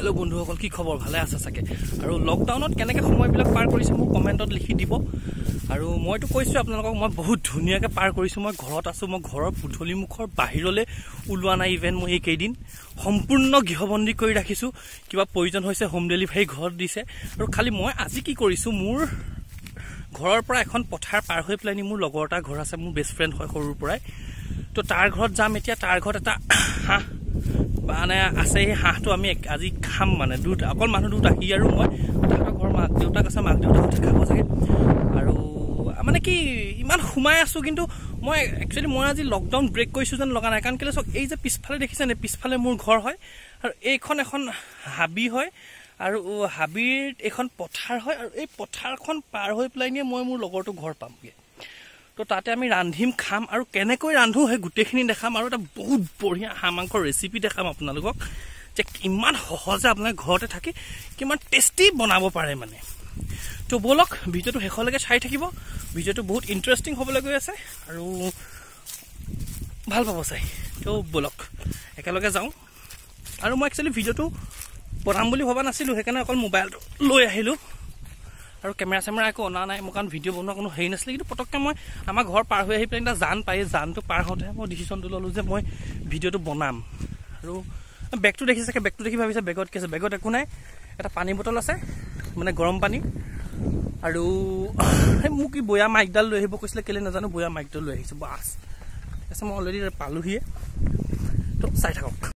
hello बंधुসকল কি খবৰ ভালে আছে সাকে আৰু লকডাউনত কেনেকৈ সময়বিলাক পাৰ কৰিছে মোক কমেন্টত লিখি দিব আৰু মইতো কৈছো আপোনালোকক মই বহুত ধুনিয়াকৈ পাৰ কৰিছো মই ঘৰত আছো মই ঘৰৰ পুধলি মুখৰ বাহিৰলে উলোৱা নাই ইভেন মই এই কেইদিন সম্পূৰ্ণ গৃহবন্দী কৰি ৰাখিছো কিবা প্ৰয়োজন হৈছে হোম ডেলিভাৰী ঘৰত দিছে আৰু খালি মই আজি কি কৰিছো মোৰ ঘৰৰ পৰা এখন পথাৰ পাৰ হৈ প্লানি মোৰ লগৰ এটা ঘৰ আছে মোৰ বেষ্ট ফ্ৰেণ্ড হয় সৰুৰ পৰাই তো তাৰ ঘৰত যাম এতিয়া তাৰ ঘৰত এটা মানে আছে এই হাঁহটো আমি আজি খাম মানে দুটা অকল মানুহ দুটা কি আৰু মই তাহাঁতৰ ঘৰ মাক দেউতাক আছে মাক দেউতাক খাব চাগে আৰু মানে কি ইমান সোমাই আছো কিন্তু মই একচুৱেলি মই আজি লকডাউন ব্ৰেক কৰিছো যেন লগা নাই কাৰণ কেলে চক এই যে পিছফালে দেখিছেনে পিছফালে মোৰ ঘৰ হয় আৰু এইখন এখন হাবি হয় আৰু হাবিৰ এখন পথাৰ হয় আৰু এই পথাৰখন পাৰ হৈ প্লাইনে মই মোৰ লগৰটো ঘৰ পামগে তো তাতে আমি ৰান্ধিম খাম আৰু কেনেকৈ ৰান্ধো হে গুটেখিনি দেখাম আৰু এটা বহুত বঢ়িয়া হাঁহ মাংসৰ ৰেচিপি দেখাম আপোনালোকক যে কিমান সহজে আপোনাৰ ঘৰতে থাকি কিমান টেষ্টি বনাব পাৰে মানে তো বলক ভিডিওটো শেষলৈকে চাই থাকিব ভিডিওটো বহুত ইন্টাৰেষ্টিং হ'বলৈ গৈ আছে আৰু ভাল পাব চাই তো বলক একেলগে যাওঁ আৰু মই একচুৱেলি ভিডিওটো বনাম বুলি ভবা নাছিলো সেইকাৰণে অকল মোবাইলটো লৈ আহিলো আৰু কেমেৰা চেমেৰা একো অনা নাই মোৰ কাৰণ ভিডিও বনোৱা কোনো হেৰি নাছিলে কিন্তু পটককৈ মই আমাৰ ঘৰ পাৰ হৈ আহি পেলাই এটা জান পাই জানটো পাৰ হওঁতে মই ডিচিশ্যনটো ল'লোঁ যে মই ভিডিওটো বনাম আৰু বেগটো দেখিছে বেগটো দেখি ভাবিছে বেগত কি আছে বেগত একো নাই এটা পানী বটল আছে মানে গৰম পানী আৰু মোক কি বয়া মাইকডাল লৈ আহিব কৈছিলে কেলে নাজানো বয়া মাইকডাল লৈ আহিছোঁ বাছ আছে মই অলৰেডি পালোহিয়ে তো চাই থাকক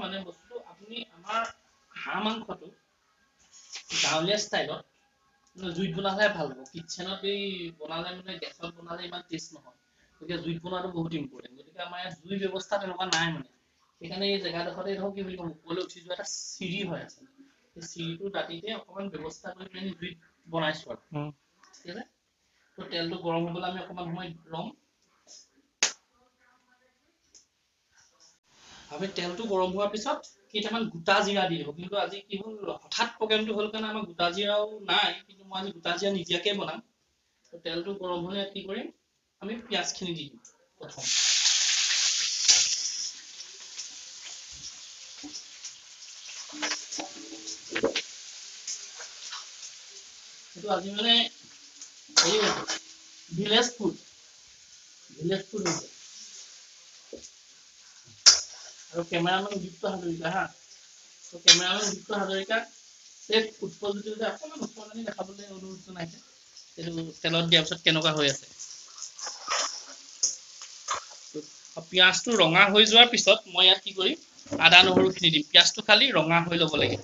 মানে বস্তু আপনি আমাৰ হাঁহ মাংসটো গাঁৱলীয়া ষ্টাইলত জুইত বনালে ভাল হ'ব কিচেনত এই বনালে মানে গেছত বনালে ইমান টেষ্ট নহয় গতিকে জুইত বনাটো বহুত ইম্পৰ্টেণ্ট গতিকে আমাৰ ইয়াত জুই ব্যৱস্থা তেনেকুৱা নাই মানে সেইকাৰণে এই জেগাডোখৰতে ধৰক কি বুলি ক'ম ওপৰলৈ উঠি যোৱা এটা চিৰি হয় আছে এই চিৰিটো ৰাতিতে অকণমান ব্যৱস্থা কৰি পেলাই জুইত বনাইছো আৰু ঠিক আছে তো তেলটো গৰম হ'বলৈ আমি অকণমান সময় ৰম আমি তেলটো গৰম হোৱাৰ পিছত কেইটামান গোটা জিৰা দি দিব কিন্তু আজি কি হ'ল হঠাৎ প্ৰগ্ৰামটো হ'ল কাৰণে আমাৰ গোটা জিৰাও নাই কিন্তু মই আজি গোটা জিৰা নিদিয়াকৈ বনাম তো তেলটো গৰম হ'লে কি কৰিম আমি পিঁয়াজখিনি দি দিম প্ৰথম এইটো আজি মানে এই ভিলেজ ফুড হৈছে আৰু কেমেৰামেন দীপ্ত হাজৰিকা হা তো কেমেৰামেন দীপ্ত হাজৰিকা সেই উৎপলজ্যোতি অকণমান উৎপলনি দেখাবলৈ অনুৰোধ জনাইছে এইটো তেলত দিয়াৰ পিছত কেনেকুৱা হৈ আছে পিঁয়াজটো ৰঙা হৈ যোৱাৰ পিছত মই ইয়াত কি কৰিম আদা নহৰুখিনি দিম পিঁয়াজটো খালি ৰঙা হৈ ল'ব লাগে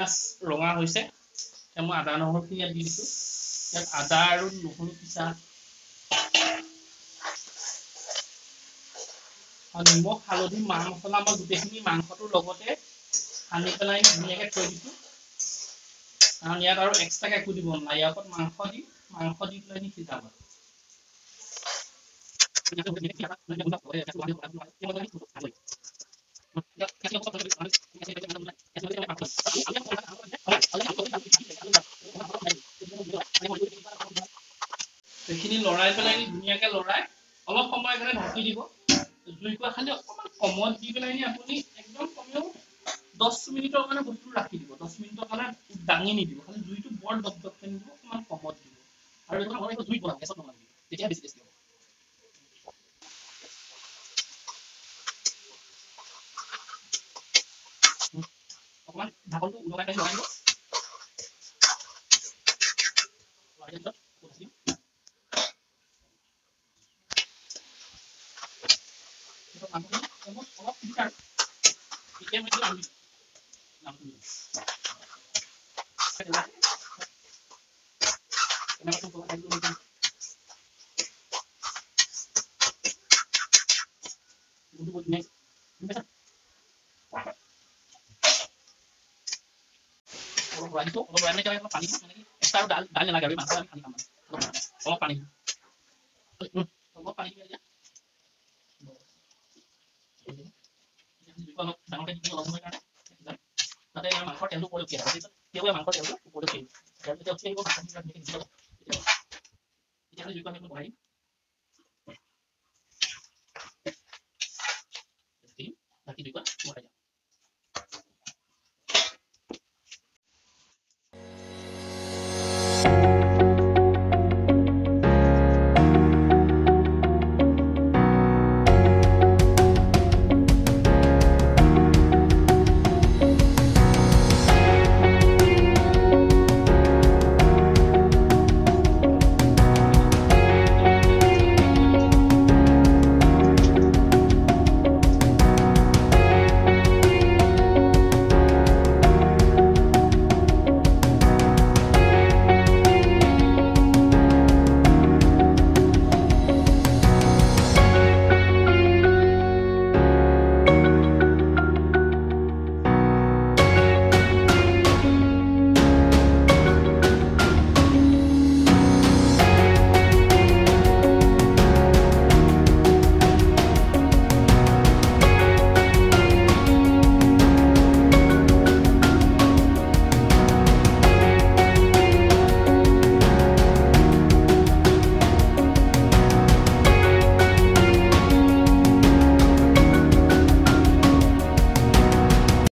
পিঁয়াজ ৰঙা হৈছে মই আদা নহৰুখিনি ইয়াত দি দিছোঁ ইয়াত আদা আৰু নহৰু পিছা আৰু নিমখ হালধি মা মছলা মই গোটেইখিনি মাংসটোৰ লগতে সানি পেলাই ধুনীয়াকৈ থৈ দিছোঁ কাৰণ ইয়াত আৰু এক্সট্ৰাকৈ একো দিব নালাগে ইয়াৰ ওপৰত মাংস দি পেলাই সিজাম সেইখিনি লৰাই পেলাই ধুনীয়াকৈ লৰাই অলপ সময় কাৰণে ঢাকি দিব জুইকুৰা খালি অকণমান কমত দি পেলাই আপুনি একদম কমেও 10 মিনিটৰ কাৰণে বস্তু ৰাখি দিব 10 মিনিটৰ কাৰণে দাঙি নিদিব খালি জুইটো বৰ দপদপকৈ নিদিব অকণমান কমত দিব আৰু এইটো মই জুইত বনাম গেছত বনাম তেতিয়া বেছি টেষ্টি হ'ব অকণমান ঢাকনটো উলমাই পেলাই লৰাই দিব অলপ পিছাৰ এতিয়া মই নাম দিম পানী এক্সট্ৰা আৰু ডাল নালাগে আৰু মাংস আমি খালি খাম অলপ পানী অলপ ডাঙৰকৈ দি অলপ সময় কাৰণে তাতে মাংসৰ তেলটো ওপৰলৈ উঠি আহে তেতিয়াই মাংসৰ তেলটো ওপৰলৈ উঠি আহিব যেতিয়া উঠি আহিব মাংসখিনি তেতিয়াহ'লে জুইটো আমি বঢ়াই দিম ঢাকি জুইকুৰা বঢ়াই দিম